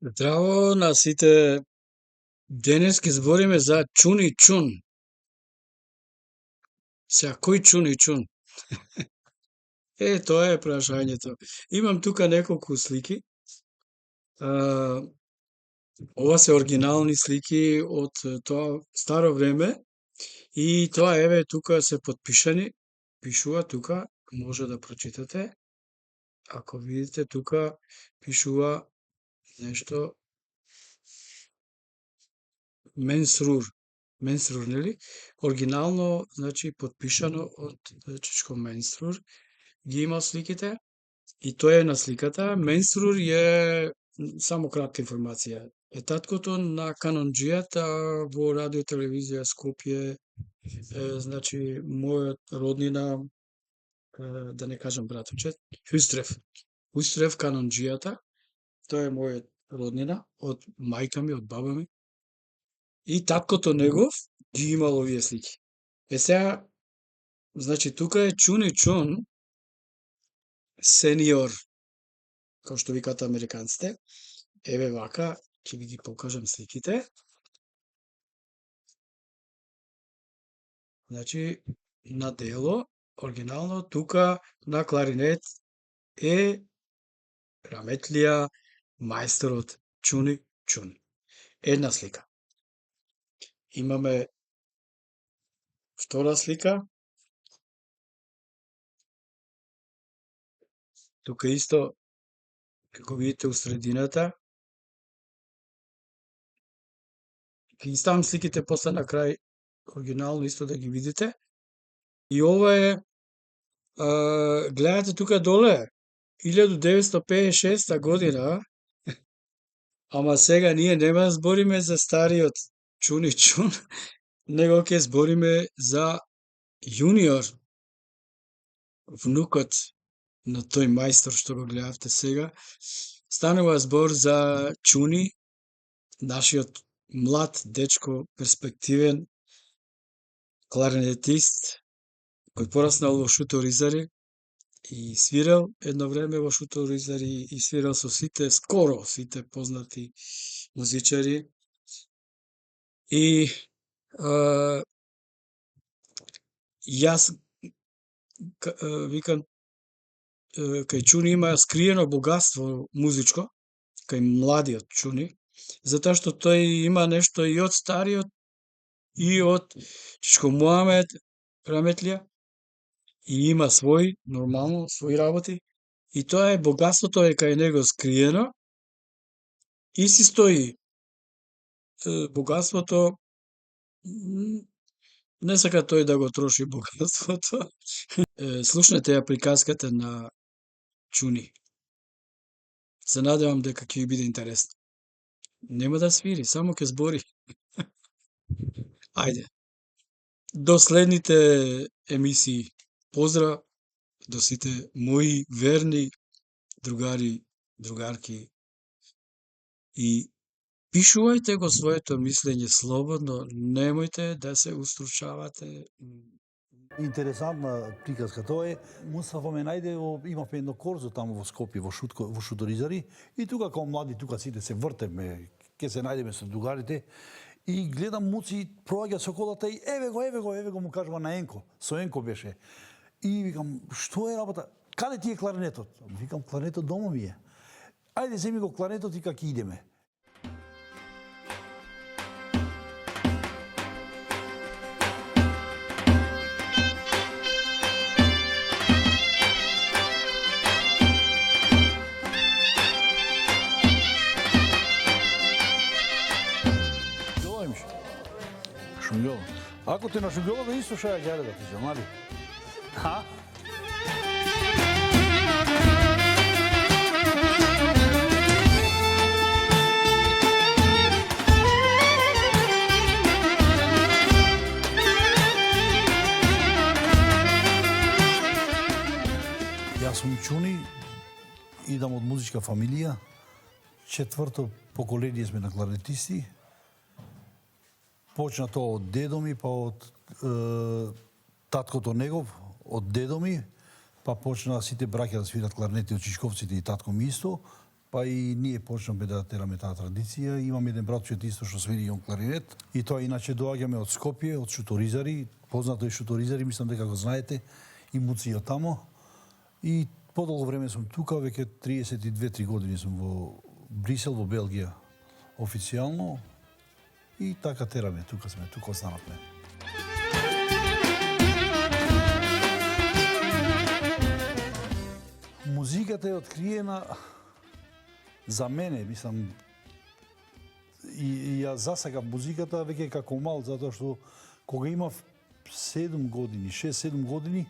Здраво на сите. Денес ќе збориме за чун и чун. Сега, кој чун и чун? Тоа е прашањето. Имам тука неколку слики. Ова се оригинални слики од тоа старо време и тоа еве тука се потпишани. Пишува тука, може да прочитате. Ако видите тука пишува нешто Менсрур, нели? Оригинално, значи, потпишано од Чичко Менсрур. Ги има сликите и тој е на сликата. Менсрур е, само кратка информација, е таткото на канонџијата во радио телевизија Скопје, значи, мојот роднина, да не кажам братовчет, Хустрев канонџијата, тој е мојот роднина, од мајка ми, од баба ми. И таткото негов ги имал овие слики. Сега, значи, тука е Чун и Чун, сениор, како што викаат американците. Еве вака, ќе ви ги покажам сликите. Значи, на дело, оригинално, тука на кларинет е раметлија мајсторот Чуни Чун. Една слика. Имаме втора слика. Тука исто, како видите, у средината. Ќе ги ставам сликите после на крај, оригинално исто да ги видите. И ова е, гледате тука доле, 1956 година, ама сега ние нема да збориме за стариот Чун и Чун, него ќе збориме за јуниор, внукот на тој мајстор што го гледавте сега. Станува збор за Чуни, нашиот млад дечко, перспективен кларинетист, кој пораснал во Шуто Ризари и свирел едно време во Шуто Ризари и свирел со сите, скоро сите познати музичари. И јас викам, кај Чуни има скриено богатство музичко, кај младиот Чуни, затоа што тој има нешто и од стариот, и од Чичко Муамед раметлија, и има свој, нормално, свој работи, и тоа е богатството е кај него скриено, и си стои. Богатството, не сака тој да го троши богатството. Слушнете ја приказката на Чуни. Се надевам дека ќе ви биде интересно. Нема да свири, само ќе збори. Ајде. До следните емисии. Поздрав до сите мои верни другари, другарки. И пишувајте го своето мислење слободно, немојте да се устручавате. Интересантна приказка тоа е. Мустафа ме најде, имавме едно корзо таму во Скопје, во Шуто Ризари, и тука као млади, тука сите се вртеме, ќе се најдеме со другарите, и гледам Муци проаѓа со колата и еве го му кажува на Енко, со Енко беше. И викам, што е работа? Каде ти е кларинетот? Викам, кларинетот дома ми е. Ајде, земи го кларинетот и како идеме. Шунгјола. Ако те на Шунгјола да исто шаја ѓаре да ти замали. Ха? Јас сум Чуни, идам од музичка фамилија, 4-то поколение сме на кларнетисти. Почна тоа од дедо ми, па од таткото негов, од дедо ми, па почна сите браќа да свират кларнети од Чичковците и татко ми исто, Па и ние почнавме да тераме таа традиција. Имам еден братчет исто што свири он кларинет. И тоа иначе доаѓаме од Скопје, од Шуторизари. Познато е Шуторизари, мислам дека го знаете. И муци од тамо. И подолго време сум тука, веќе 32-3 години сум во Брисел, во Белгија, официјално. И така тераме, тука сме, тука останавме. Музиката е откриена за мене, мислам, и ја засакав музиката веќе како мал, затоа што кога имав 7 години, 6-7 години,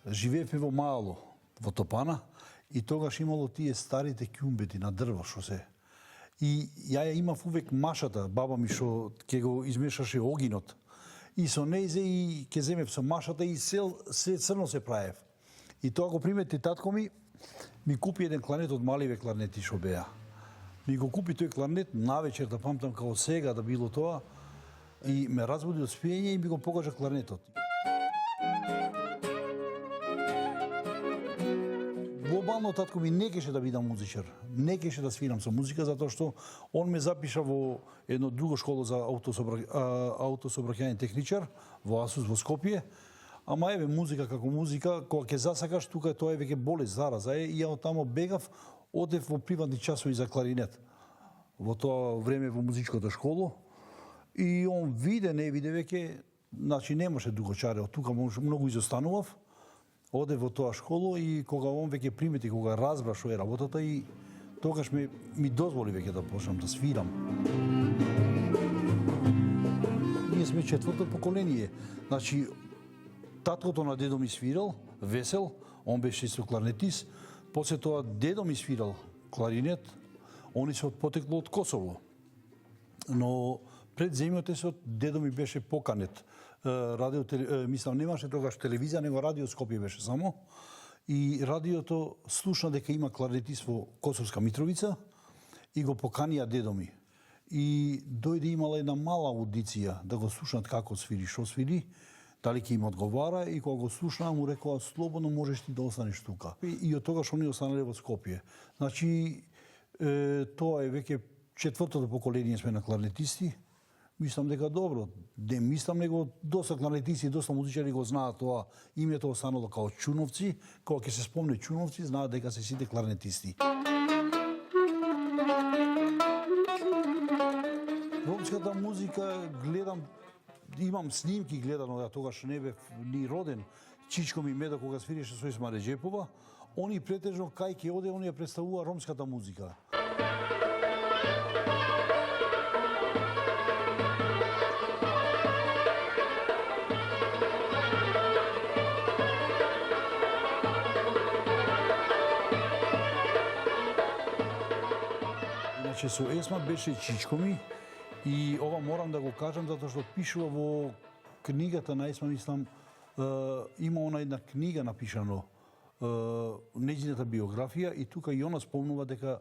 живеевме во Мало, во Топана, и тогаш имало тие старите ќумбети на дрво, што се. И ја имав увек машата, баба ми што ќе го измешаше огинот. И со нејзе и ќе земев со машата и се црно се праев. И тоа го примети татко ми купи еден кларнет од маливе кларнети што беа. Ми го купи тој кларнет навечер, да памтам како сега да било тоа, и ме разбуди од спиење и ми го покажа кларнетот. Глобално татко ми не кеше да бидам музичар, не кеше да свирам со музика, затоа што он ме запиша во едно друго школо за аутособраќајен техничар во Асус во Скопје. Ама еве музика како музика, кога ќе засакаш тука тоа е веќе болест, зараза е, и ја од тамо бегав, одев во приватни часови за кларинет. Во тоа време во музичката школа, и он виде, не виде веќе, значи немаше дуго чаре, од тука многу изостанував. Оде во тоа школо и кога он веќе примети, кога разбра што е работата, и тогаш ми дозволи веќе да почнам да свирам. Ние сме четврто поколение. Значи, таткото на дедо ми свирал, Весел, он беше исто кларнетист. После тоа дедо ми свирал кларинет, они се потекло од Косово. Но пред земјата се дедо ми беше поканет. Мислам, немаше тогаш телевизија, него радио Скопје беше само. И радиото слушна дека има кларнетист во Косовска Митровица и го поканија дедо ми. И дојде, имала една мала аудиција да го слушнат како свири, што свири, дали ќе им одговара, и кога го слушнаа му рекоа слободно можеш ти да останеш тука. И од тогаш они останале во Скопје. Значи, тоа е веќе четвртото поколение сме на кларнетисти. Мислам дека добро. Не мислам, него доста кларнетисти, доста музичари го знаат тоа. Името останало као Чуновци. Кога ќе се спомне Чуновци, знаат дека се сите кларнетисти. Ромската музика гледам, имам снимки гледано, ја тогаш не бев ни роден. Чичко ми Медо кога свирише со Исма Реджепова, они претежно кај ќе оде, они ја представува ромската музика. Иначе со Есма беше Чичко ми, и ова морам да го кажам затоа што пишува во книгата на Есма, мислам, има она една книга напишано, нејзината биографија, и тука и она спомнува дека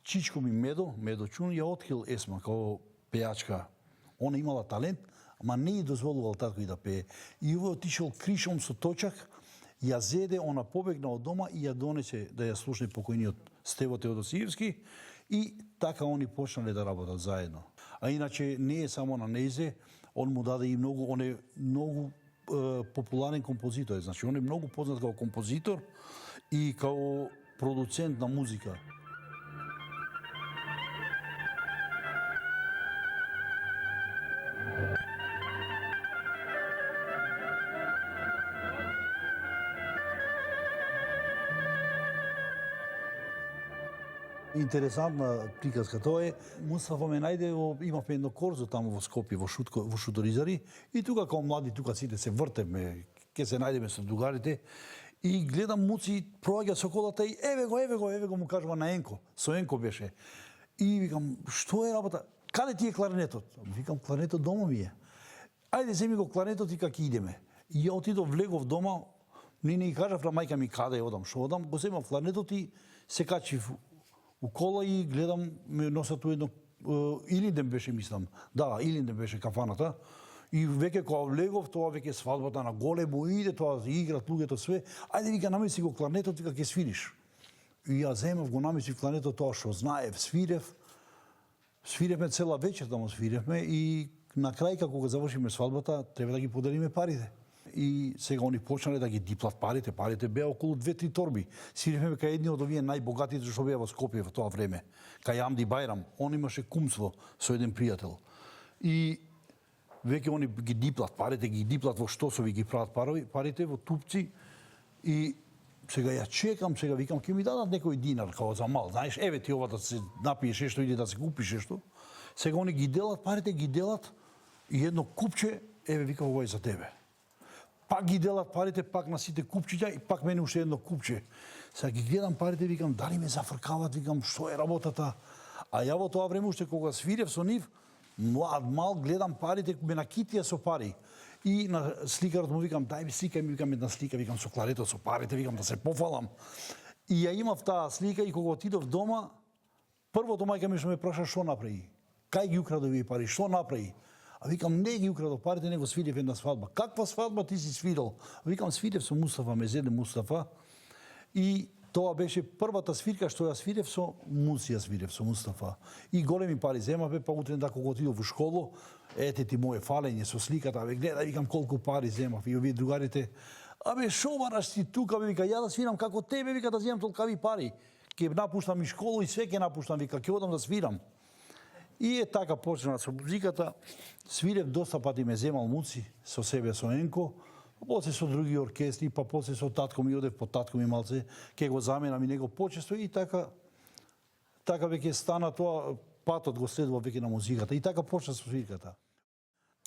Чичко ми Медо Чун ја отхил Есма како пејачка. Она имала талент, ама не ја дозволувал татко и да пее. И овој отишол кришом со точак, ја зеде, она побегна од дома и ја донесе да ја слушне покојниот Стево Теодосиевски, и така они почнале да работат заедно. А иначе не е само на нејзе, он му даде и многу, он е многу популарен композитор, значи он е многу познат како композитор и како продуцент на музика. Интересантна приказка тоа е. Мустафа ме најде, имавме едно корзо таму во Скопје, во Шуторизари, и тука како млади, тука сите се вртевме, ќе се најдеме со другарите, и гледам муци проаѓа со колата и еве го му кажува на Енко, со Енко беше. И викам, што е работа? Каде ти е кларнетот? Викам, кларнетот дома ми е. Ајде, земи го кларнетот и како идеме. И ја отидов, влегов дома, не кажав на мајка ми каде одам, што одам, го земав кларнетот и се качив у кола и гледам, ме носат у едно, Илинден беше, мислам. Да, Илинден беше кафаната. И веќе кога влегов, тоа веќе свадбата на големо иде, тоа играт луѓето све. Ајде, вика, намеси го кларнетот, вика, ќе свириш. И ја земав, го намислив клането тоа што знаев, свиревме цела вечер таму свиревме и на крај како го завршиме свадбата, треба да ги поделиме парите. И сега они почнале да ги диплат парите. Парите беа околу 2-3 торби. Свиревме кај едни од овие најбогатите што беа во Скопје во тоа време. Кај Амди Бајрам, он имаше кумство со еден пријател. И веќе они ги диплат парите, ги диплат во штосови, ги прават парите во тупци. И сега ја чекам, сега викам, ќе ми дадат некој динар, као за мал. Знаеш, еве ти ова да се напиеш нешто или да се купиш нешто. Сега они ги делат парите, ги делат и едно купче, еве вика ова е за тебе. Пак ги делат парите, пак на сите купчиња и пак мене уште едно купче. Сега ги гледам парите, викам, дали ме зафркават, викам, што е работата? А ја во тоа време уште кога свирев со нив, мал, гледам парите, ме на китија со пари. И на сликарот му викам, дај ми слика, ми викам една слика, викам со кларето, со парите, викам да се пофалам. И ја имав таа слика и кога отидов дома, првото мајка ми што ме праша што направи. Кај ги украдо овие пари, што направи? А викам, не ги украдов парите, него свирев една свадба. Каква свадба ти си свирал? А викам, свирев со Мустафа, Мезеде Мустафа. И тоа беше првата свирка што ја свирев со Муција, свирев со Мустафа. И големи пари земаве, па утре кога отидов во школу, ете ти моје фалење со сликата, абе гледај, викам колку пари земав. И овие другарите, абе шо бараш ти тука, бе, вика, ја да свирам како тебе, вика, да земам толкави пари. Ќе напуштам и школу и све ќе напуштам, вика, ќе одам да свирам. И е така почнала со музиката. Свирев доста пати, ме земал Муци со себе со Енко, после со други оркестри, па после со татко ми одев по татко ми малце, ќе го заменам и него почесто и така веќе стана тоа, патот го следува веќе на музиката и така почна со свирката.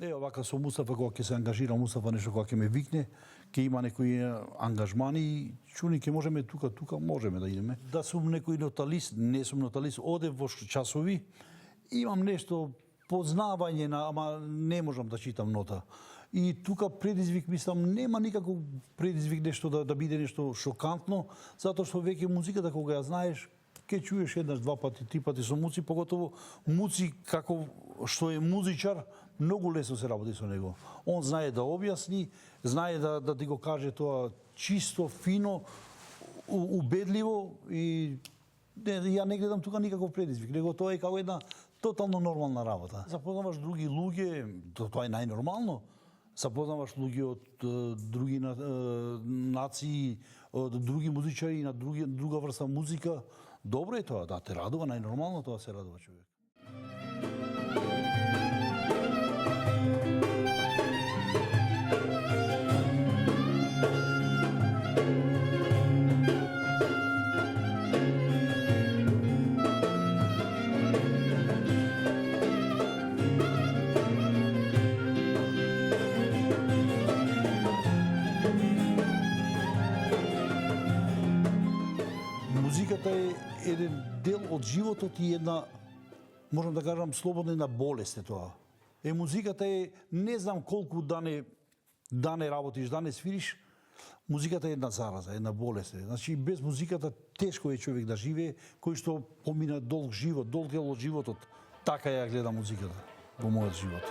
Вака со Мустафа, кога ќе се ангажира Мустафа нешто, кога ќе ме викне, ќе има некои ангажмани и чуни, ќе можеме тука можеме да идеме. Да сум некој ноталист, не сум ноталист, одев во часови, имам нешто познавање, ама не можам да читам нота. И тука предизвик, мислам, нема никаков предизвик нешто да биде нешто шокантно, затоа што веќе музиката кога ја знаеш, ќе чуеш еднаш, два пати, три пати со Муци, поготово Муци како што е музичар, многу лесно се работи со него. Он знае да објасни, знае да ти го каже тоа чисто, фино, убедливо и ја не гледам тука никаков предизвик, него тоа е како една тотално нормална работа. Запознаваш други луѓе, тоа е најнормално. Запознаваш луѓе од други нации, од други музичари на друга врста музика. Добро е тоа, да, те радува, најнормално тоа се радува човек. Музиката е еден дел од животот и една, можам да кажам, слободна една болест е тоа. Музиката е, не знам колку дане работиш, дане свириш, музиката е една зараза, една болест е. Значи, без музиката тешко е човек да живее, кој што помина долг живот, долг дел од животот. Така ја гледам музиката во мојот живот.